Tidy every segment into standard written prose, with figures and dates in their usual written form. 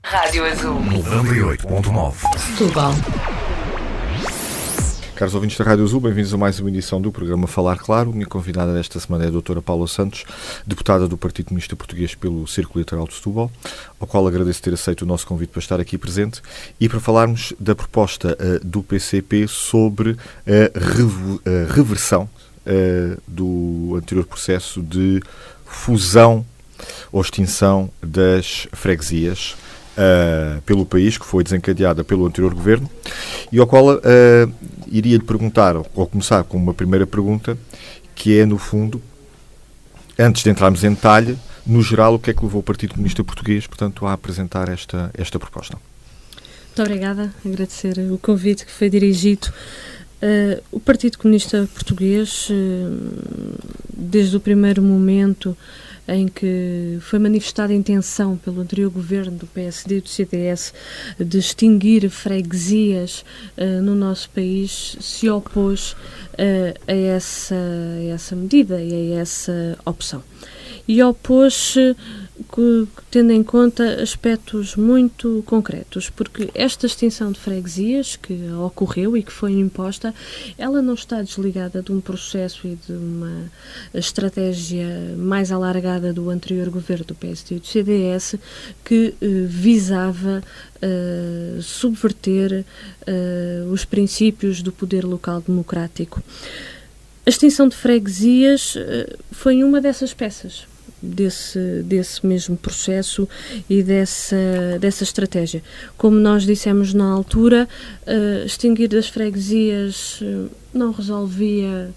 Rádio Azul 98.9 Setúbal. Caros ouvintes da Rádio Azul, bem-vindos a mais uma edição do programa Falar Claro. Minha convidada desta semana é a doutora Paula Santos, deputada do Partido Comunista Português pelo Círculo Eleitoral de Setúbal, ao qual agradeço ter aceito o nosso convite para estar aqui presente e para falarmos da proposta do PCP sobre a reversão do anterior processo de fusão ou extinção das freguesias pelo país, que foi desencadeada pelo anterior governo, e ao qual iria-lhe perguntar, ou começar com uma primeira pergunta, que é, no fundo, antes de entrarmos em detalhe, no geral, o que é que levou o Partido Comunista Português, portanto, a apresentar esta proposta? Muito obrigada, agradecer o convite que foi dirigido. O Partido Comunista Português, desde o primeiro momento em que foi manifestada a intenção pelo anterior governo do PSD e do CDS de extinguir freguesias no nosso país, se opôs a essa medida e a essa opção. E opôs-se tendo em conta aspectos muito concretos, porque esta extinção de freguesias que ocorreu e que foi imposta, ela não está desligada de um processo e de uma estratégia mais alargada do anterior governo do PSD e do CDS, que visava subverter os princípios do poder local democrático. A extinção de freguesias foi uma dessas peças desse mesmo processo e dessa estratégia. Como nós dissemos na altura, extinguir as freguesias não resolvia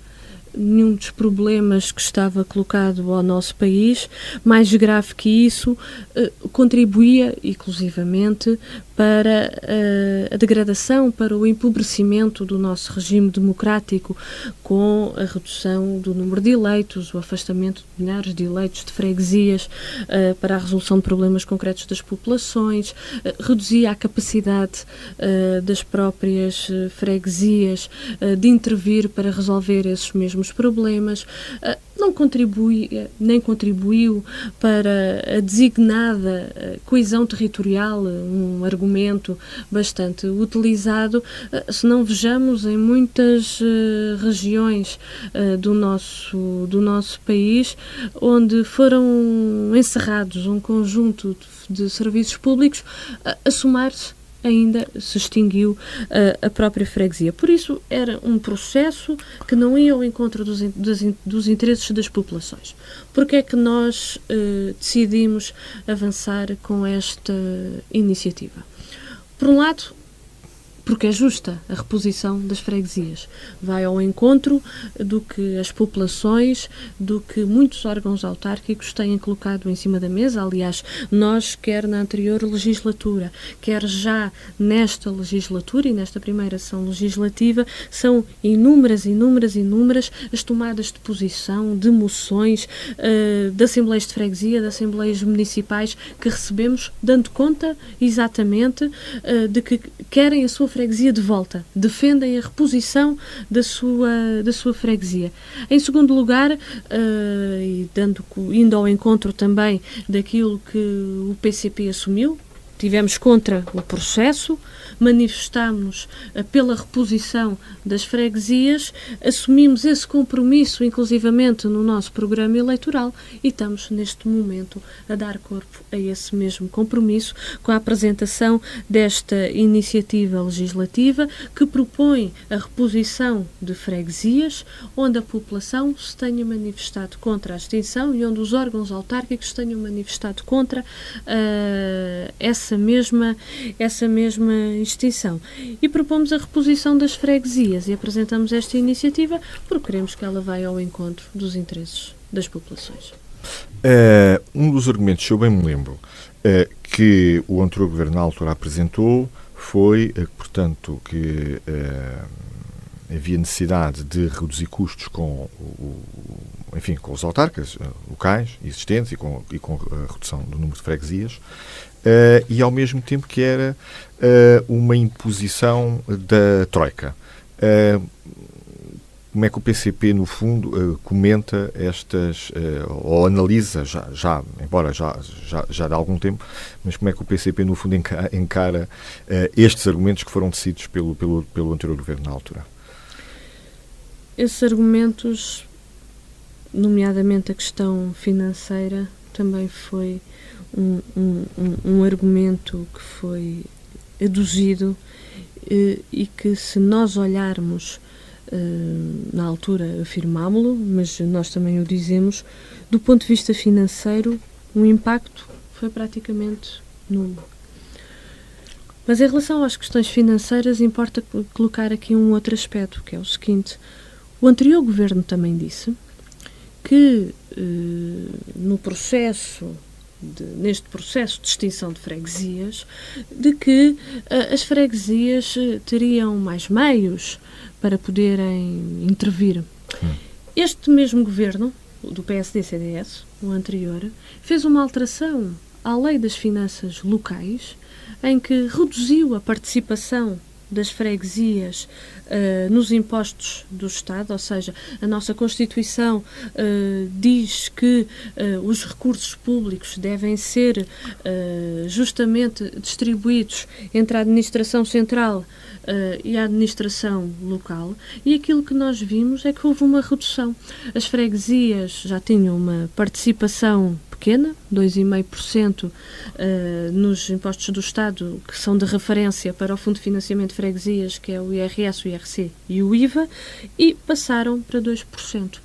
nenhum dos problemas que estava colocado ao nosso país. Mais grave que isso, contribuía, inclusivamente, para a degradação, para o empobrecimento do nosso regime democrático, com a redução do número de eleitos, o afastamento de milhares de eleitos de freguesias, para a resolução de problemas concretos das populações, reduzia a capacidade das próprias freguesias de intervir para resolver esses mesmos problemas, não contribui, nem contribuiu para a designada coesão territorial, um argumento bastante utilizado, se não vejamos em muitas regiões do nosso país, onde foram encerrados um conjunto de serviços públicos, a somar-se ainda se extinguiu a própria freguesia. Por isso, era um processo que não ia ao encontro dos interesses das populações. Porque é que nós decidimos avançar com esta iniciativa? Por um lado, porque é justa a reposição das freguesias. Vai ao encontro do que as populações, do que muitos órgãos autárquicos têm colocado em cima da mesa. Aliás, nós, quer na anterior legislatura, quer já nesta legislatura e nesta primeira ação legislativa, são inúmeras as tomadas de posição, de moções, de assembleias de freguesia, de assembleias municipais que recebemos, dando conta exatamente de que querem a sua freguesia de volta, defendem a reposição da sua freguesia. Em segundo lugar, e indo ao encontro também daquilo que o PCP assumiu, tivemos contra o processo, manifestámos pela reposição das freguesias, assumimos esse compromisso, inclusivamente no nosso programa eleitoral, e estamos neste momento a dar corpo a esse mesmo compromisso com a apresentação desta iniciativa legislativa que propõe a reposição de freguesias, onde a população se tenha manifestado contra a extinção e onde os órgãos autárquicos se tenham manifestado contra essa mesma extinção. E propomos a reposição das freguesias e apresentamos esta iniciativa porque queremos que ela vá ao encontro dos interesses das populações. Um dos argumentos, se eu bem me lembro, que o anterior governo na altura apresentou foi, portanto, que havia necessidade de reduzir custos com os autarcas locais existentes e com a redução do número de freguesias, e ao mesmo tempo que era uma imposição da Troika. como é que o PCP, no fundo, comenta estas, ou analisa, embora já há algum tempo, mas como é que o PCP, no fundo, encara estes argumentos que foram tecidos pelo anterior governo na altura? Esses argumentos, nomeadamente a questão financeira, também foi um argumento que foi aduzido e que, se nós olharmos, na altura afirmámo-lo, mas nós também o dizemos, do ponto de vista financeiro, o impacto foi praticamente nulo. Mas em relação às questões financeiras, importa colocar aqui um outro aspecto, que é o seguinte: o anterior governo também disse que neste processo de extinção de freguesias, de que as freguesias teriam mais meios para poderem intervir. Este mesmo governo, do PSD-CDS, o anterior, fez uma alteração à Lei das Finanças Locais, em que reduziu a participação das freguesias nos impostos do Estado, ou seja, a nossa Constituição diz que os recursos públicos devem ser justamente distribuídos entre a administração central e a administração local, e aquilo que nós vimos é que houve uma redução. As freguesias já tinham uma participação pequena, 2,5% nos impostos do Estado, que são de referência para o Fundo de Financiamento de Freguesias, que é o IRS, o IRC e o IVA, e passaram para 2%.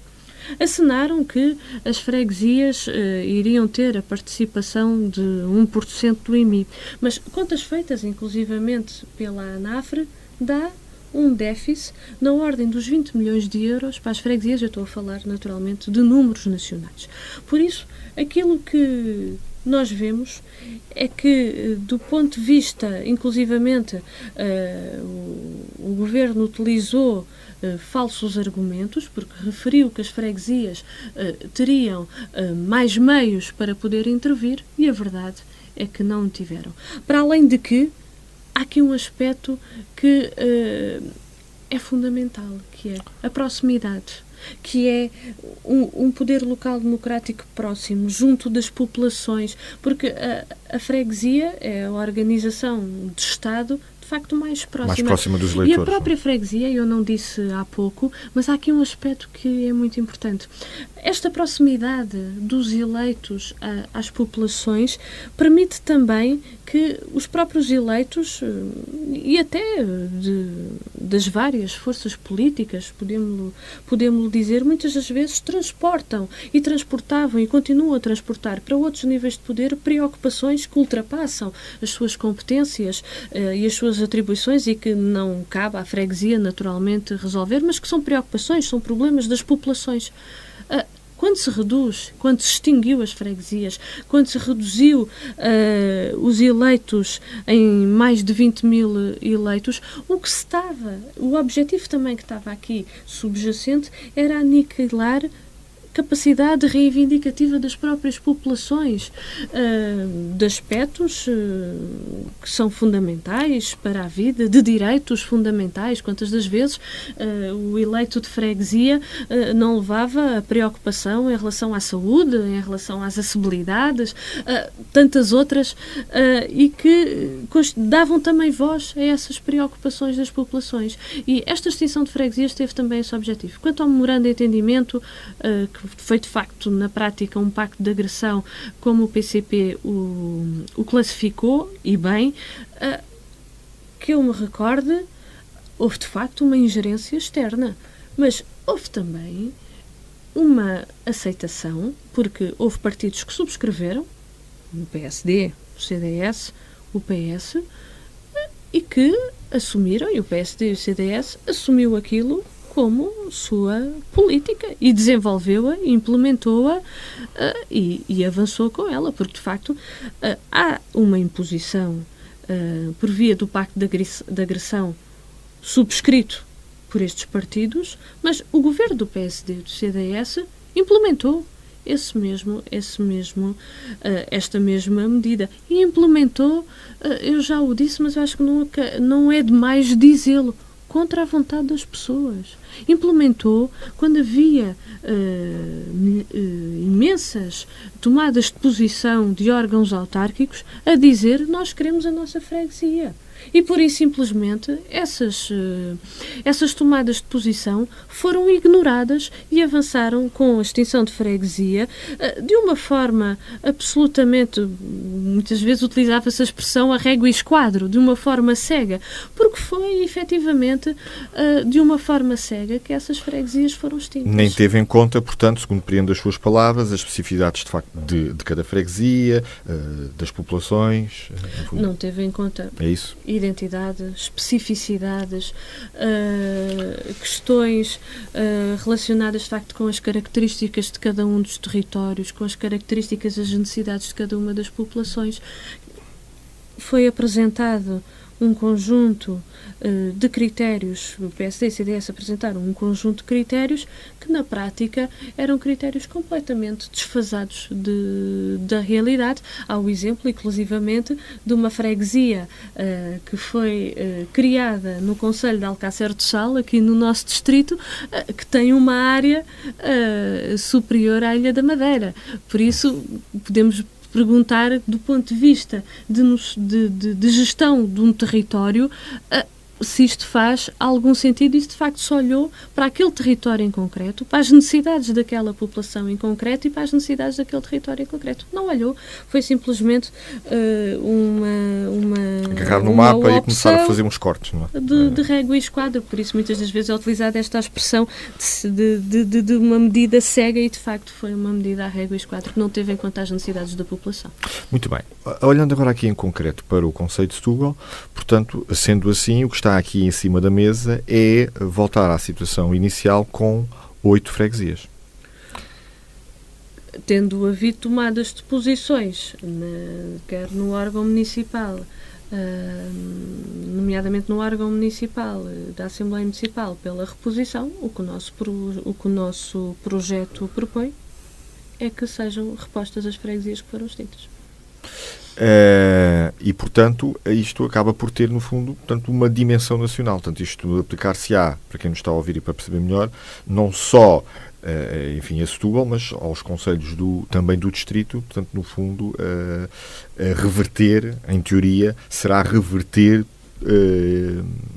Assinaram que as freguesias iriam ter a participação de 1% do IMI, mas contas feitas inclusivamente pela ANAFRE dá um déficit na ordem dos 20 milhões de euros para as freguesias. Eu estou a falar naturalmente de números nacionais. Por isso, aquilo que nós vemos é que, do ponto de vista, inclusivamente, o governo utilizou falsos argumentos, porque referiu que as freguesias teriam mais meios para poder intervir, e a verdade é que não tiveram. Para além de que há aqui um aspecto que é fundamental, que é a proximidade, que é um poder local democrático próximo, junto das populações, porque a freguesia é a organização de Estado de facto mais próxima dos eleitores. E a própria freguesia, eu não disse há pouco, mas há aqui um aspecto que é muito importante. Esta proximidade dos eleitos às populações permite também que os próprios eleitos, e até das várias forças políticas, podemos dizer, muitas das vezes transportam e transportavam e continuam a transportar para outros níveis de poder preocupações que ultrapassam as suas competências e as suas atribuições, e que não cabe à freguesia naturalmente resolver, mas que são preocupações, são problemas das populações. Quando se reduz, quando se extinguiu as freguesias, quando se reduziu os eleitos em mais de 20 mil eleitos, o objetivo também que estava aqui subjacente era aniquilar capacidade reivindicativa das próprias populações, de aspectos que são fundamentais para a vida, de direitos fundamentais. Quantas das vezes o eleito de freguesia não levava a preocupação em relação à saúde, em relação às acessibilidades, tantas outras, e que davam também voz a essas preocupações das populações. E esta extinção de freguesias teve também esse objetivo. Quanto ao memorando de entendimento, que foi de facto na prática um pacto de agressão, como o PCP o classificou, e bem, que eu me recorde, houve de facto uma ingerência externa, mas houve também uma aceitação, porque houve partidos que subscreveram, o PSD, o CDS, o PS, e que assumiram, e o PSD e o CDS assumiu aquilo como sua política e desenvolveu-a, implementou-a e avançou com ela, porque de facto há uma imposição por via do pacto de agressão subscrito por estes partidos, mas o governo do PSD e do CDS implementou esta mesma medida, e implementou, eu já o disse, mas eu acho que não é demais dizê-lo, contra a vontade das pessoas. Implementou quando havia imensas tomadas de posição de órgãos autárquicos a dizer: nós queremos a nossa freguesia. E, por isso, simplesmente, essas tomadas de posição foram ignoradas e avançaram com a extinção de freguesia de uma forma absolutamente, muitas vezes utilizava-se a expressão a régua e esquadro, de uma forma cega, porque foi, efetivamente, de uma forma cega que essas freguesias foram extintas. Nem teve em conta, portanto, segundo compreendo as suas palavras, as especificidades, de facto, de cada freguesia, das populações. Não teve em conta. É isso? Identidade, especificidades, questões relacionadas de facto com as características de cada um dos territórios, com as características e as necessidades de cada uma das populações. Foi apresentado um conjunto de critérios, o PSD e o CDS apresentaram um conjunto de critérios que na prática eram critérios completamente desfasados da realidade. Há o exemplo, inclusivamente, de uma freguesia que foi criada no concelho de Alcácer do Sal, aqui no nosso distrito, que tem uma área superior à Ilha da Madeira. Por isso, podemos perguntar, do ponto de vista de gestão de um território, se isto faz algum sentido e se de facto se olhou para aquele território em concreto, para as necessidades daquela população em concreto e para as necessidades daquele território em concreto. Não olhou, foi simplesmente agarrar no mapa e começar a fazer uns cortes, não é? De régua e esquadro, por isso muitas das vezes é utilizada esta expressão de uma medida cega e de facto foi uma medida à régua e esquadro que não teve em conta as necessidades da população. Muito bem. Olhando agora aqui em concreto para o conceito de Setúbal, portanto, sendo assim, o que está aqui em cima da mesa é voltar à situação inicial com 8 freguesias. Tendo havido tomadas de posições, quer no órgão municipal, nomeadamente no órgão municipal da Assembleia Municipal, pela reposição, o que o nosso projeto propõe é que sejam repostas as freguesias que foram extintas. E, portanto, isto acaba por ter, no fundo, portanto, uma dimensão nacional. Portanto, isto aplicar-se-á, para quem nos está a ouvir e para perceber melhor, não só a Setúbal, mas aos concelhos também do distrito. Portanto, no fundo, reverter, em teoria, será reverter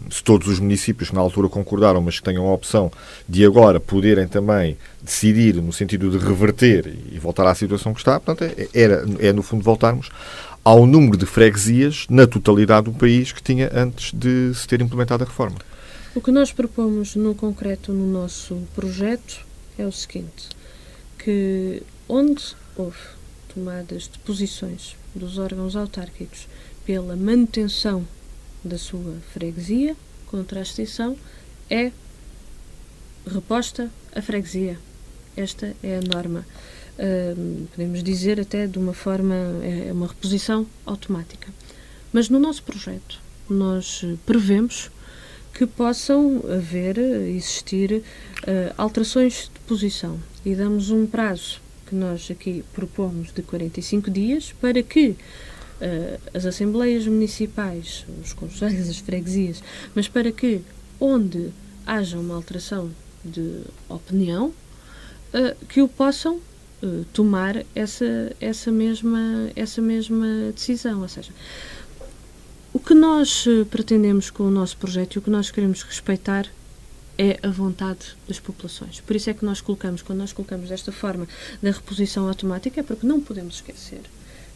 se todos os municípios que na altura concordaram, mas que tenham a opção de agora poderem também decidir no sentido de reverter e voltar à situação que está, portanto, é no fundo voltarmos ao número de freguesias na totalidade do país que tinha antes de se ter implementado a reforma. O que nós propomos no concreto no nosso projeto é o seguinte, que onde houve tomadas de posições dos órgãos autárquicos pela manutenção da sua freguesia contra a extinção, é reposta a freguesia. Esta é a norma. Podemos dizer até de uma forma, é uma reposição automática. Mas no nosso projeto nós prevemos que possam existir alterações de posição e damos um prazo que nós aqui propomos de 45 dias para que as assembleias municipais, os concelhos, as freguesias, mas para que, onde haja uma alteração de opinião, que o possam tomar essa mesma decisão. Ou seja, o que nós pretendemos com o nosso projeto e o que nós queremos respeitar é a vontade das populações. Por isso é que quando nós colocamos desta forma da reposição automática, é porque não podemos esquecer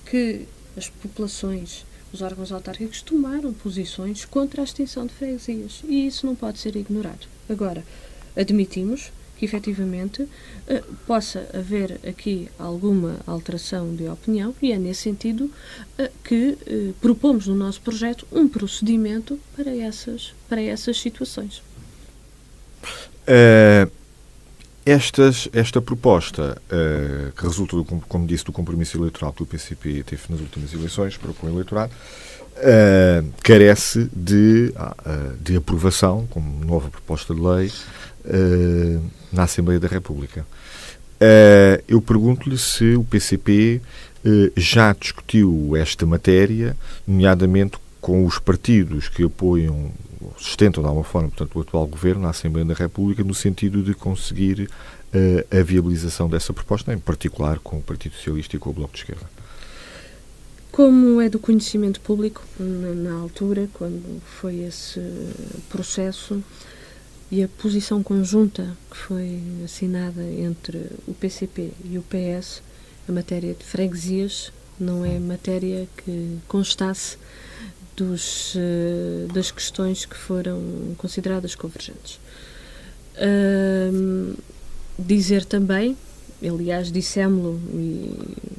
que as populações, os órgãos autárquicos tomaram posições contra a extinção de freguesias e isso não pode ser ignorado. Agora, admitimos que efetivamente possa haver aqui alguma alteração de opinião e é nesse sentido que propomos no nosso projeto um procedimento para essas situações. Esta proposta, que resulta, como disse, do compromisso eleitoral que o PCP teve nas últimas eleições para o eleitorado, carece de aprovação, como nova proposta de lei, na Assembleia da República. Eu pergunto-lhe se o PCP já discutiu esta matéria, nomeadamente com os partidos que apoiam sustentam de alguma forma, portanto, o atual Governo, na Assembleia da República, no sentido de conseguir a viabilização dessa proposta, em particular com o Partido Socialista e com o Bloco de Esquerda? Como é do conhecimento público, na altura, quando foi esse processo, e a posição conjunta que foi assinada entre o PCP e o PS, a matéria de freguesias não é matéria que constasse das questões que foram consideradas convergentes. Dizer também, aliás, dissemos-lo em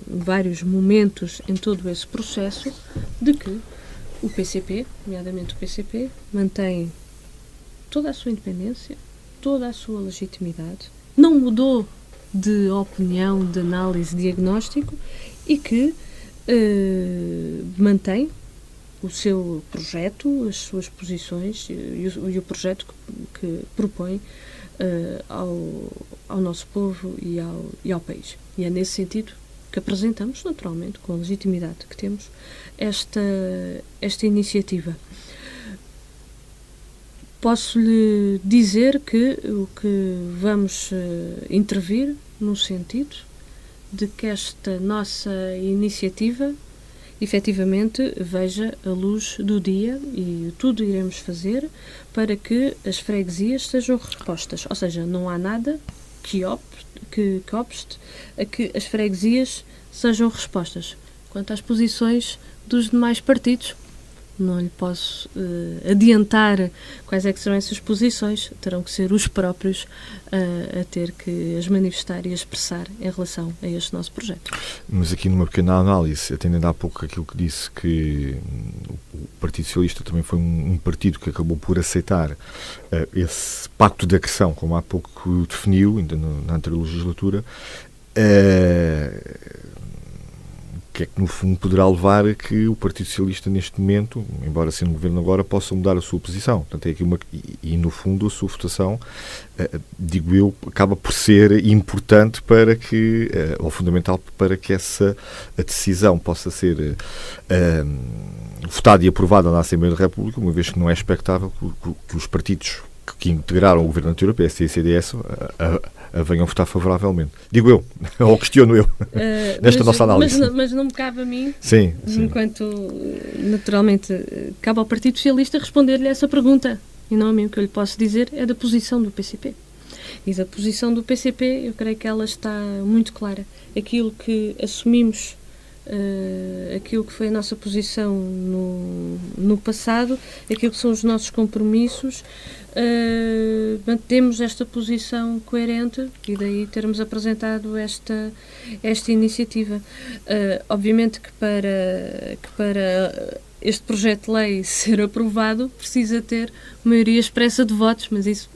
vários momentos em todo esse processo, de que o PCP, nomeadamente o PCP, mantém toda a sua independência, toda a sua legitimidade, não mudou de opinião, de análise, de diagnóstico, e que mantém o seu projeto, as suas posições e o projeto que propõe ao nosso povo e ao país. E é nesse sentido que apresentamos, naturalmente, com a legitimidade que temos, esta iniciativa. Posso-lhe dizer que o que vamos intervir no sentido de que esta nossa iniciativa efetivamente veja a luz do dia, e tudo iremos fazer para que as freguesias sejam repostas. Ou seja, não há nada que obste a que as freguesias sejam respostas. Quanto às posições dos demais partidos, não lhe posso adiantar quais é que serão essas posições. Terão que ser os próprios a ter que as manifestar e a expressar em relação a este nosso projeto. Mas aqui numa pequena análise, atendendo há pouco aquilo que disse, que o Partido Socialista também foi um partido que acabou por aceitar esse pacto de agressão, como há pouco definiu, ainda na anterior legislatura, que é que no fundo poderá levar a que o Partido Socialista neste momento, embora sendo governo agora, possa mudar a sua posição. Portanto, é aqui e no fundo a sua votação, digo eu, acaba por ser importante para que, ou fundamental para que essa decisão possa ser votada e aprovada na Assembleia da República, uma vez que não é expectável que os partidos que integraram o governo anterior, PSD e CDS, a venham votar favoravelmente. Digo eu, ou questiono eu, nesta nossa análise. Mas não me cabe a mim, sim. Enquanto, naturalmente, cabe ao Partido Socialista responder-lhe essa pergunta. E não a mim. O que eu lhe posso dizer é da posição do PCP. E da posição do PCP, eu creio que ela está muito clara. Aquilo que assumimos, aquilo que foi a nossa posição no passado, aquilo que são os nossos compromissos, mantemos esta posição coerente e daí termos apresentado esta iniciativa. Obviamente que para este projeto de lei ser aprovado precisa ter maioria expressa de votos, mas isso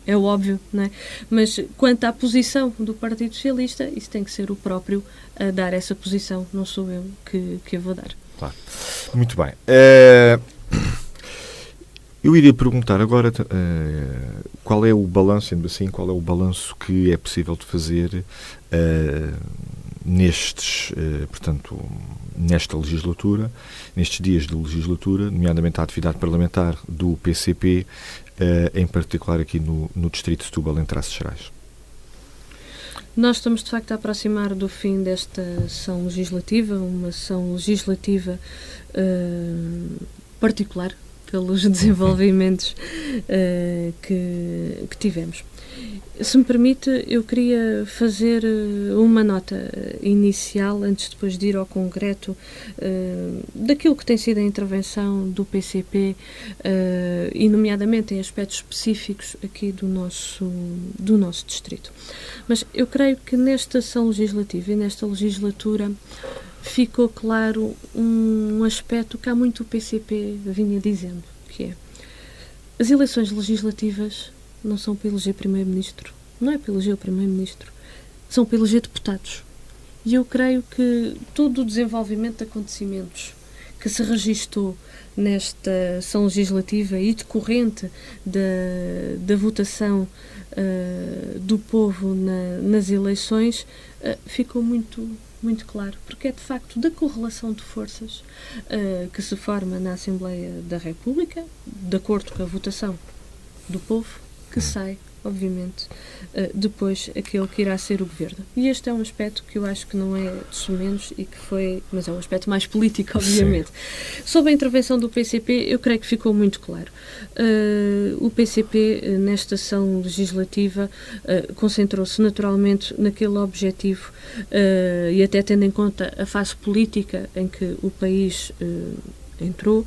é óbvio, não é? Mas quanto à posição do Partido Socialista, isso tem que ser o próprio a dar essa posição, não sou eu que a vou dar. Claro. Muito bem. Eu iria perguntar agora qual é o balanço, sendo assim, qual é o balanço que é possível de fazer portanto, nesta legislatura, nestes dias de legislatura, nomeadamente a atividade parlamentar do PCP, em particular aqui no Distrito de Setúbal, em traços gerais. Nós estamos, de facto, a aproximar do fim desta sessão legislativa, uma sessão legislativa particular, pelos desenvolvimentos que tivemos. Se me permite, eu queria fazer uma nota inicial, antes depois de ir ao concreto, daquilo que tem sido a intervenção do PCP, e nomeadamente em aspectos específicos aqui do nosso distrito. Mas eu creio que nesta sessão legislativa e nesta legislatura ficou claro um aspecto que há muito o PCP vinha dizendo, que é: as eleições legislativas não são para eleger primeiro-ministro, não é para eleger o primeiro-ministro, são para eleger deputados. E eu creio que todo o desenvolvimento de acontecimentos que se registou nesta sessão legislativa e decorrente da votação do povo nas eleições ficou muito muito claro, porque é de facto da correlação de forças que se forma na Assembleia da República, de acordo com a votação do povo, que sai, obviamente, depois aquele que irá ser o governo. E este é um aspecto que eu acho que não é de menos e que foi, mas é um aspecto mais político, obviamente. Sim. Sobre a intervenção do PCP, eu creio que ficou muito claro. O PCP, nesta ação legislativa, concentrou-se naturalmente naquele objetivo e até tendo em conta a fase política em que o país entrou,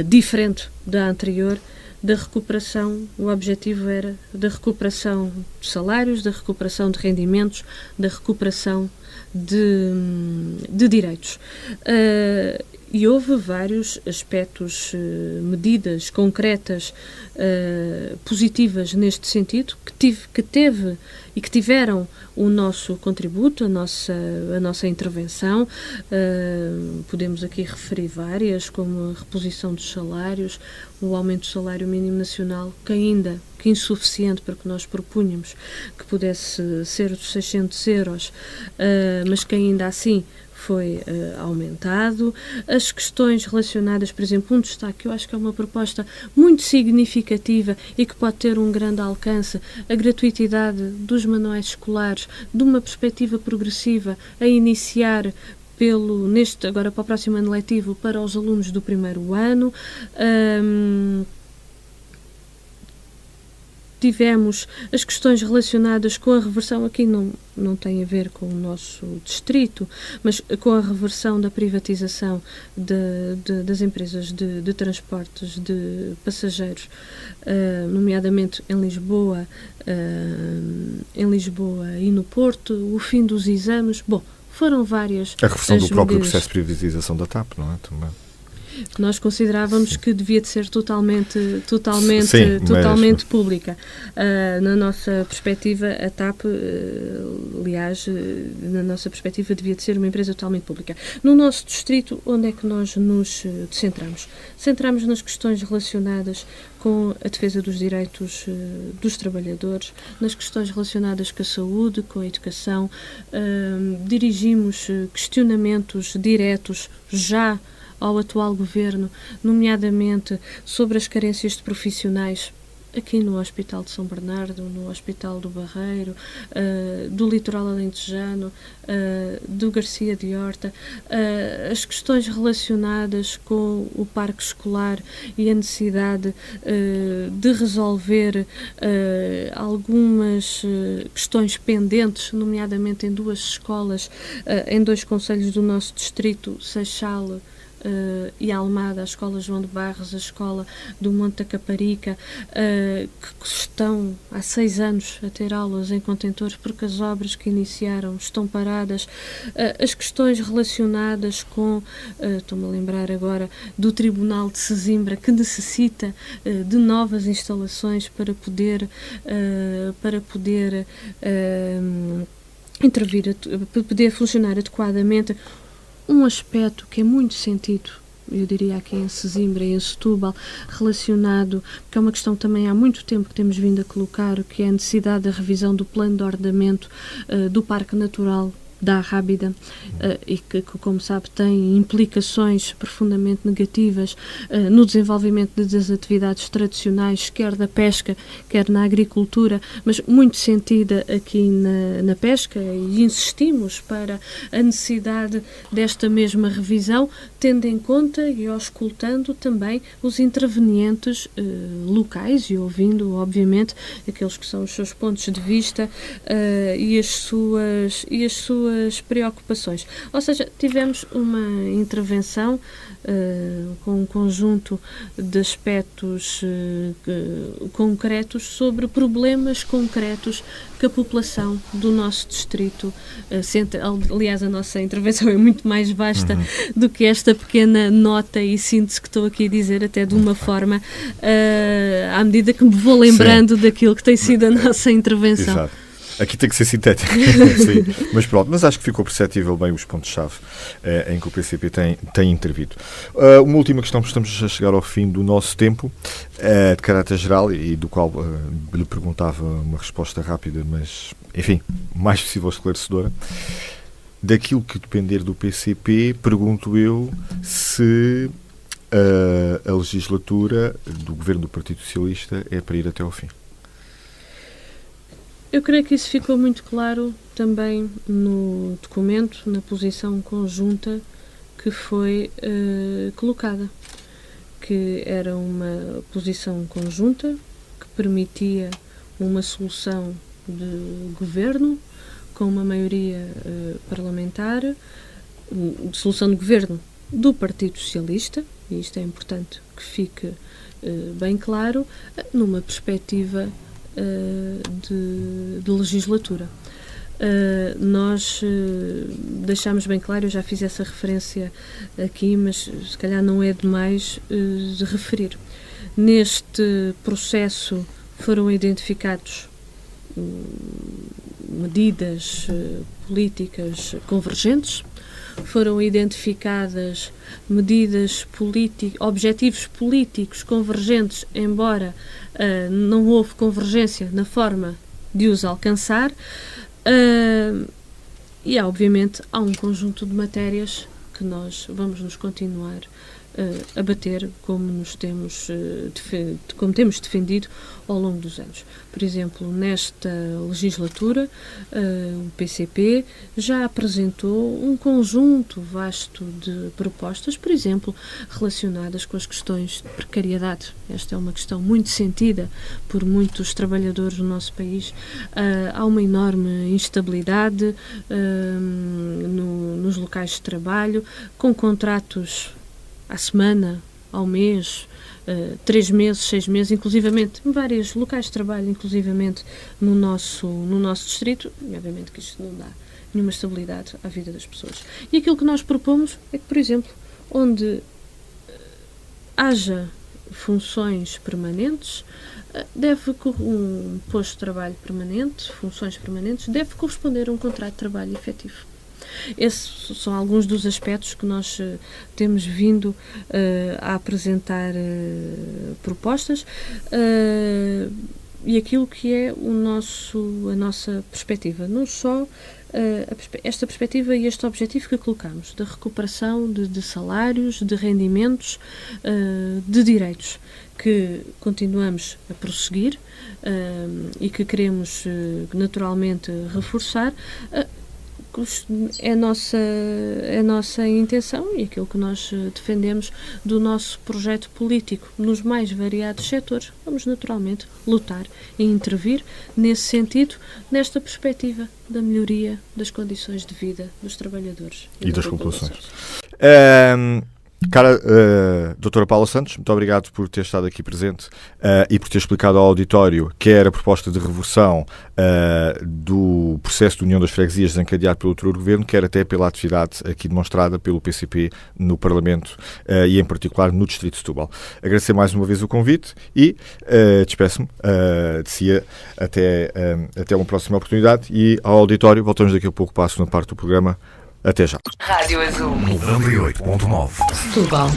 diferente da anterior, da recuperação, o objetivo era da recuperação de salários, da recuperação de rendimentos, da recuperação de direitos. E houve vários aspectos, medidas concretas, positivas neste sentido, que teve e que tiveram o nosso contributo, a nossa intervenção. Podemos aqui referir várias, como a reposição dos salários, o aumento do salário mínimo nacional, que insuficiente, porque nós propunhamos que pudesse ser dos 600 euros, mas que ainda assim foi aumentado. As questões relacionadas, por exemplo, um destaque que eu acho que é uma proposta muito significativa e que pode ter um grande alcance, a gratuitidade dos manuais escolares, de uma perspectiva progressiva, a iniciar agora para o próximo ano letivo, para os alunos do primeiro ano. Tivemos as questões relacionadas com a reversão, aqui não tem a ver com o nosso distrito, mas com a reversão da privatização das empresas de transportes de passageiros, nomeadamente em Lisboa e no Porto, o fim dos exames. Bom, foram várias. A reversão do próprio processo de privatização da TAP, não é? Também. Nós considerávamos que devia de ser totalmente pública. Na nossa perspectiva, a TAP, aliás, na nossa perspectiva, devia de ser uma empresa totalmente pública. No nosso distrito, onde é que nós nos centramos? Centramos nas questões relacionadas com a defesa dos direitos dos trabalhadores, nas questões relacionadas com a saúde, com a educação. Dirigimos questionamentos diretos já ao atual governo, nomeadamente sobre as carências de profissionais aqui no Hospital de São Bernardo, no Hospital do Barreiro, do Litoral Alentejano, do Garcia de Horta, as questões relacionadas com o parque escolar e a necessidade de resolver algumas questões pendentes, nomeadamente em duas escolas, em dois concelhos do nosso distrito, Seixal e Almada, a Escola João de Barros, a Escola do Monte da Caparica, que estão há 6 anos a ter aulas em contentores porque as obras que iniciaram estão paradas. As questões relacionadas com, estou-me a lembrar agora, do Tribunal de Sesimbra, que necessita de novas instalações para poder intervir, para poder funcionar adequadamente. Um aspecto que é muito sentido, eu diria aqui em Sesimbra e em Setúbal, relacionado, que é uma questão também há muito tempo que temos vindo a colocar, que é a necessidade da revisão do plano de ordenamento do Parque Natural da Arrábida, e que, como sabe, tem implicações profundamente negativas no desenvolvimento das atividades tradicionais, quer da pesca, quer na agricultura, mas muito sentida aqui na pesca, e insistimos para a necessidade desta mesma revisão, tendo em conta e auscultando também os intervenientes locais e ouvindo, obviamente, aqueles que são os seus pontos de vista e as suas preocupações. Ou seja, tivemos uma intervenção com um conjunto de aspectos concretos sobre problemas concretos que a população do nosso distrito sente. Aliás, a nossa intervenção é muito mais vasta do que esta pequena nota e síntese que estou aqui a dizer, até de uma forma à medida que me vou lembrando daquilo que tem sido a nossa intervenção. Exato. Aqui tem que ser sintético. Sim. Mas pronto, mas acho que ficou perceptível bem os pontos-chave em que o PCP tem intervido. Uma última questão, porque estamos a chegar ao fim do nosso tempo, de caráter geral, e do qual lhe perguntava uma resposta rápida, mas, enfim, mais possível esclarecedora. daquilo que depender do PCP, pergunto eu se a legislatura do governo do Partido Socialista é para ir até ao fim. Eu creio que isso ficou muito claro também no documento, na posição conjunta que foi colocada, que era uma posição conjunta que permitia uma solução de governo com uma maioria parlamentar, solução de governo do Partido Socialista, e isto é importante que fique bem claro, numa perspectiva de legislatura. Nós deixámos bem claro, eu já fiz essa referência aqui, mas se calhar não é demais de referir. Neste processo foram identificados medidas políticas convergentes, foram identificadas medidas objetivos políticos convergentes, embora não houve convergência na forma de os alcançar, e obviamente há um conjunto de matérias que nós vamos nos continuar a bater como temos defendido ao longo dos anos. Por exemplo, nesta legislatura, o PCP já apresentou um conjunto vasto de propostas, por exemplo, relacionadas com as questões de precariedade. Esta é uma questão muito sentida por muitos trabalhadores do nosso país. Há uma enorme instabilidade nos locais de trabalho, com contratos à semana, ao mês, 3 meses, 6 meses, inclusivamente em vários locais de trabalho, inclusivamente no nosso distrito, e obviamente que isto não dá nenhuma estabilidade à vida das pessoas. E aquilo que nós propomos é que, por exemplo, onde haja funções permanentes, um posto de trabalho permanente, funções permanentes, deve corresponder a um contrato de trabalho efetivo. Esses são alguns dos aspectos que nós temos vindo a apresentar propostas e aquilo que é a nossa perspectiva. Não só esta perspectiva e este objetivo que colocamos, da recuperação de salários, de rendimentos, de direitos, que continuamos a prosseguir e que queremos naturalmente reforçar. É a nossa intenção e aquilo que nós defendemos do nosso projeto político nos mais variados setores. Vamos naturalmente lutar e intervir nesse sentido, nesta perspectiva da melhoria das condições de vida dos trabalhadores e das populações. Cara, doutora Paula Santos, muito obrigado por ter estado aqui presente e por ter explicado ao auditório quer a proposta de reversão do processo de União das Freguesias desencadeado pelo outro governo, quer até pela atividade aqui demonstrada pelo PCP no Parlamento e em particular no Distrito de Setúbal. Agradecer mais uma vez o convite e despeço-me de si até uma próxima oportunidade e ao auditório voltamos daqui a pouco para a segunda parte do programa. Até já. Rádio Azul 98.9 Setúbal.